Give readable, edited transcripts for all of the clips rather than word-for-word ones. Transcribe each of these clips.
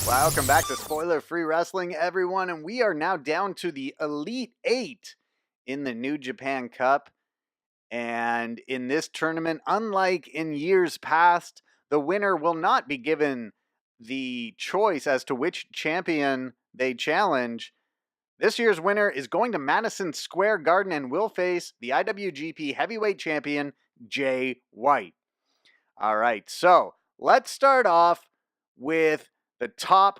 Welcome back to Spoiler Free Wrestling, everyone, and we are now down to the Elite Eight in the New Japan Cup. And in this tournament, unlike in years past, the winner will not be given the choice as to which champion they challenge. This year's winner is going to Madison Square Garden and will face the IWGP Heavyweight Champion, Jay White. All right, so let's start off with the top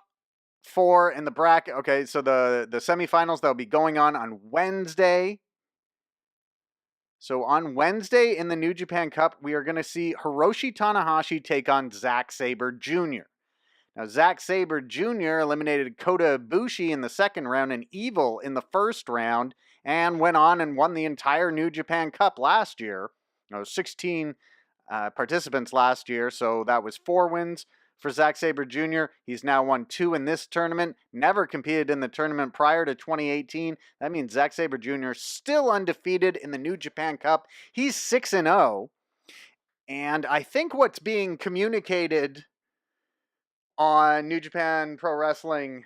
four in the bracket. Okay, so the semifinals that'll be going on Wednesday. So on Wednesday in the New Japan Cup, we are going to see Hiroshi Tanahashi take on Zack Sabre Jr. Now, Zack Sabre Jr. eliminated Kota Ibushi in the second round and Evil in the first round and went on and won the entire New Japan Cup last year. 16 participants last year, so that was 4 wins for Zack Sabre Jr. He's now won 2 in this tournament, never competed in the tournament prior to 2018. That means Zack Sabre Jr. still undefeated in the New Japan Cup. He's 6-0. And I think what's being communicated on New Japan Pro Wrestling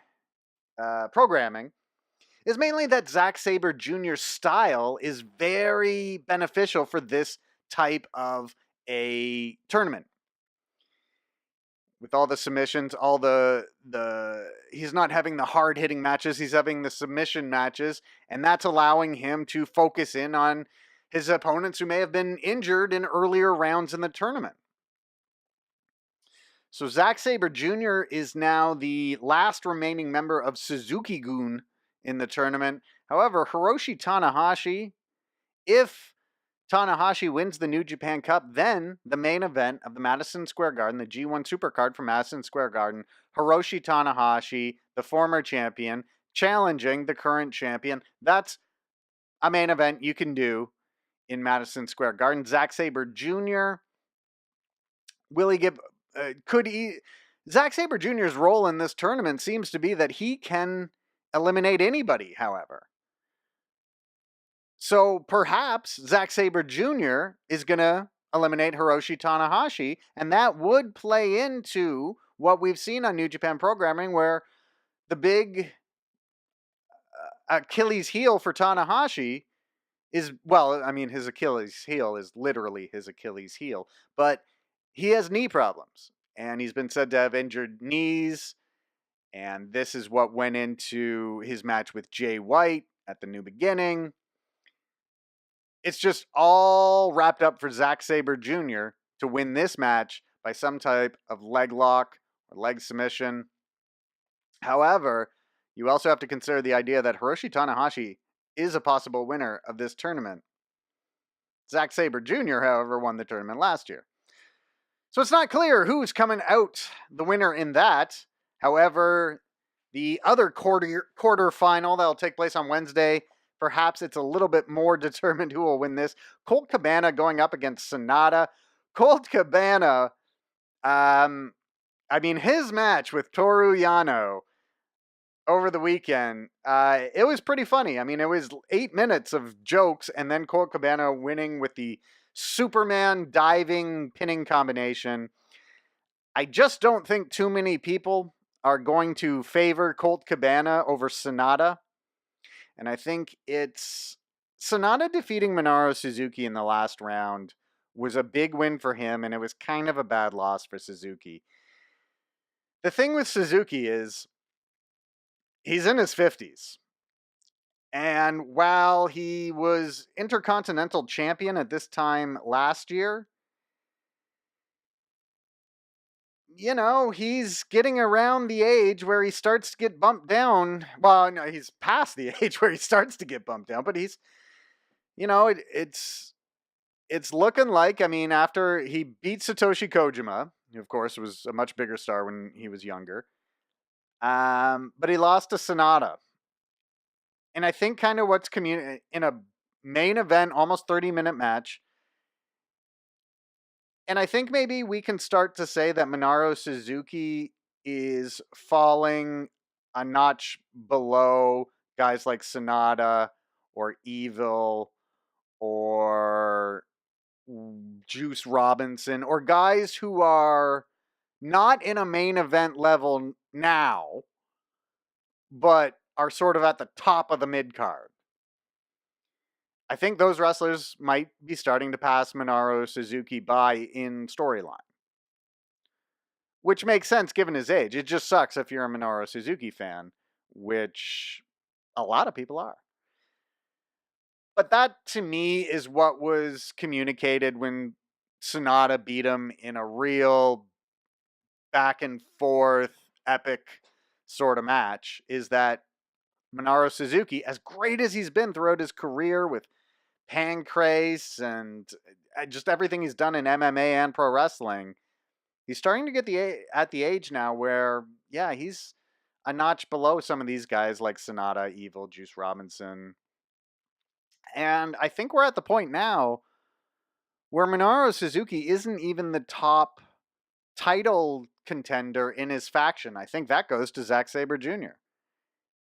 programming is mainly that Zack Sabre Jr.'s style is very beneficial for this type of a tournament. With all the submissions, all the he's not having the hard-hitting matches, he's having the submission matches, and that's allowing him to focus in on his opponents who may have been injured in earlier rounds in the tournament. So Zack Sabre Jr. is now the last remaining member of Suzuki-gun in the tournament. However, Hiroshi Tanahashi, if Tanahashi wins the New Japan Cup, then the main event of the Madison Square Garden, the G1 Supercard from Madison Square Garden, Hiroshi Tanahashi, the former champion, challenging the current champion. That's a main event you can do in Madison Square Garden. Zack Sabre Jr. Will he give? Could he? Zack Sabre Jr.'s role in this tournament seems to be that he can eliminate anybody. However. So perhaps Zack Sabre Jr. is going to eliminate Hiroshi Tanahashi, and that would play into what we've seen on New Japan programming, where the big Achilles heel for Tanahashi is, well, I mean, his Achilles heel is literally his Achilles heel, but he has knee problems, and he's been said to have injured knees, and this is what went into his match with Jay White at the New Beginning. It's just all wrapped up for Zack Sabre Jr. to win this match by some type of leg lock or leg submission. However, you also have to consider the idea that Hiroshi Tanahashi is a possible winner of this tournament. Zack Sabre Jr., however, won the tournament last year. So it's not clear who's coming out the winner in that. However, the other quarter final that will take place on Wednesday, perhaps it's a little bit more determined who will win this. Colt Cabana going up against Sanada. Colt Cabana, his match with Toru Yano over the weekend, it was pretty funny. I mean, it was 8 minutes of jokes, and then Colt Cabana winning with the Superman diving pinning combination. I just don't think too many people are going to favor Colt Cabana over Sanada. And I think it's Sanada defeating Minoru Suzuki in the last round was a big win for him, and it was kind of a bad loss for Suzuki. The thing with Suzuki is he's in his 50s. And while he was Intercontinental Champion at this time last year, you know, he's getting around the age where he starts to get bumped down. Well, no, he's past the age where he starts to get bumped down, but he's, you know, it's looking like, I mean, after he beat Satoshi Kojima, who of course was a much bigger star when he was younger, but he lost to Sanada. And I think kind of what's in a main event, almost 30-minute match, and I think maybe we can start to say that Minoru Suzuki is falling a notch below guys like Sanada or Evil or Juice Robinson or guys who are not in a main event level now, but are sort of at the top of the mid card. I think those wrestlers might be starting to pass Minoru Suzuki by in storyline, which makes sense given his age. It just sucks if you're a Minoru Suzuki fan, which a lot of people are. But that, to me, is what was communicated when Sonata beat him in a real back and forth epic sort of match, is that Minoru Suzuki, as great as he's been throughout his career with Pancrase and just everything he's done in MMA and pro wrestling, he's starting to get at the age now where, yeah, he's a notch below some of these guys like Sonata, Evil, Juice Robinson. And I think we're at the point now where Minoru Suzuki isn't even the top title contender in his faction. I think that goes to Zack Sabre Jr.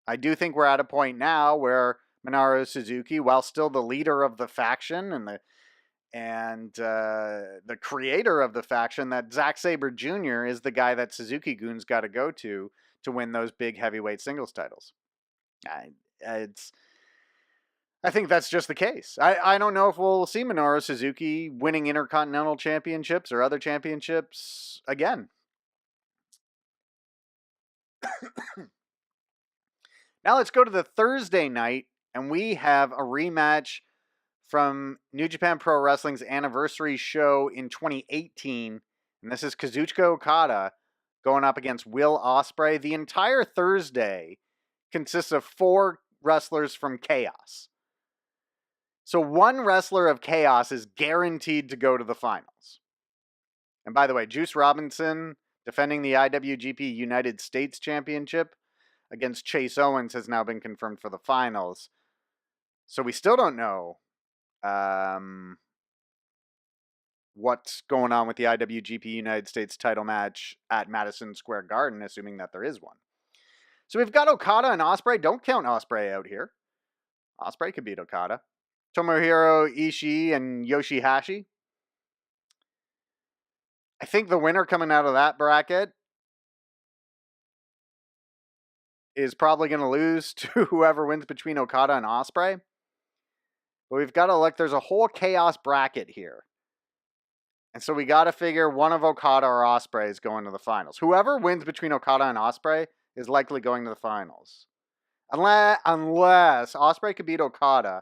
I do think we're at a point now where Minoru Suzuki, while still the leader of the faction and the creator of the faction, that Zack Sabre Jr. is the guy that Suzuki-gun's got to go to win those big heavyweight singles titles. I think that's just the case. I don't know if we'll see Minoru Suzuki winning Intercontinental Championships or other championships again. Now let's go to the Thursday night, and we have a rematch from New Japan Pro Wrestling's anniversary show in 2018. And this is Kazuchika Okada going up against Will Ospreay. The entire Thursday consists of 4 wrestlers from Chaos. So one wrestler of Chaos is guaranteed to go to the finals. And by the way, Juice Robinson, defending the IWGP United States Championship against Chase Owens, has now been confirmed for the finals. So we still don't know what's going on with the IWGP United States title match at Madison Square Garden, assuming that there is one. So we've got Okada and Ospreay. Don't count Ospreay out here. Ospreay could beat Okada. Tomohiro Ishii and Yoshihashi. I think the winner coming out of that bracket is probably going to lose to whoever wins between Okada and Ospreay. But we've got to look. There's a whole Chaos bracket here. And so we got to figure one of Okada or Ospreay is going to the finals. Whoever wins between Okada and Ospreay is likely going to the finals. Unless Ospreay could beat Okada,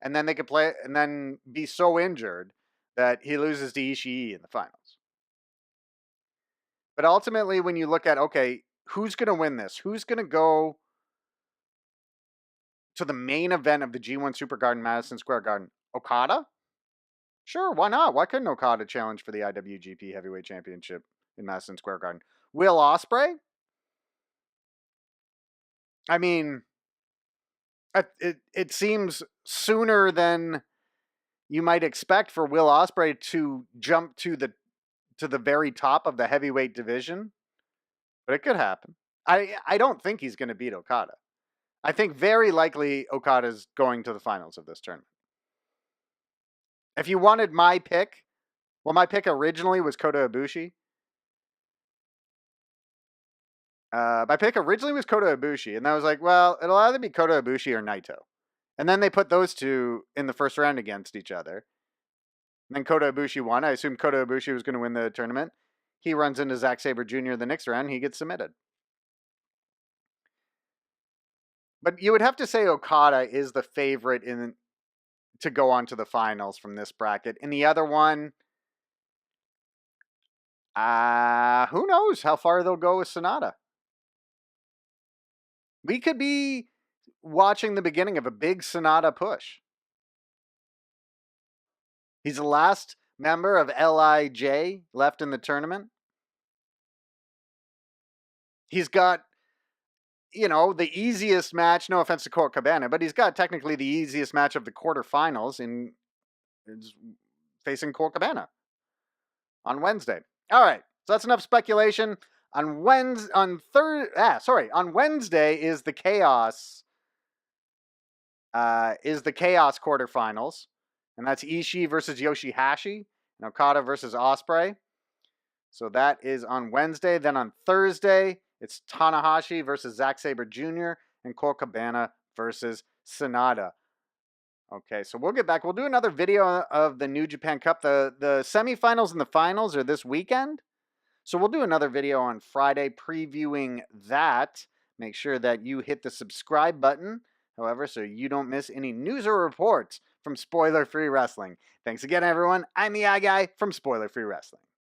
and then they could play and then be so injured that he loses to Ishii in the finals. But ultimately, when you look at, okay, who's going to win this? Who's going to go to the main event of the G1 Super Garden, Madison Square Garden? Okada? Sure, why not? Why couldn't Okada challenge for the IWGP Heavyweight Championship in Madison Square Garden? Will Ospreay? I mean, it seems sooner than you might expect for Will Ospreay to jump to the very top of the heavyweight division, but it could happen. I don't think he's going to beat Okada. I think very likely Okada's going to the finals of this tournament. If you wanted my pick, well, my pick originally was Kota Ibushi. My pick originally was Kota Ibushi, and I was like, well, it'll either be Kota Ibushi or Naito. And then they put those two in the first round against each other. And then Kota Ibushi won. I assumed Kota Ibushi was going to win the tournament. He runs into Zack Sabre Jr. the next round. He gets submitted. But you would have to say Okada is the favorite to go on to the finals from this bracket. In the other one, who knows how far they'll go with Sonata. We could be watching the beginning of a big Sonata push. He's the last member of LIJ left in the tournament. He's got, the easiest match, no offense to Colt Cabana, but he's got technically the easiest match of the quarterfinals in facing Colt Cabana on Wednesday. All right, so that's enough speculation. On Wednesday is the Chaos quarterfinals, and that's Ishii versus Yoshihashi and Okada versus Ospreay. So that is on Wednesday. Then on Thursday, it's Tanahashi versus Zack Sabre Jr. and Colt Cabana versus Sonata. Okay, so we'll get back. We'll do another video of the New Japan Cup. The semifinals and the finals are this weekend. So we'll do another video on Friday previewing that. Make sure that you hit the subscribe button, however, so you don't miss any news or reports from Spoiler Free Wrestling. Thanks again, everyone. I'm the Guy from Spoiler Free Wrestling.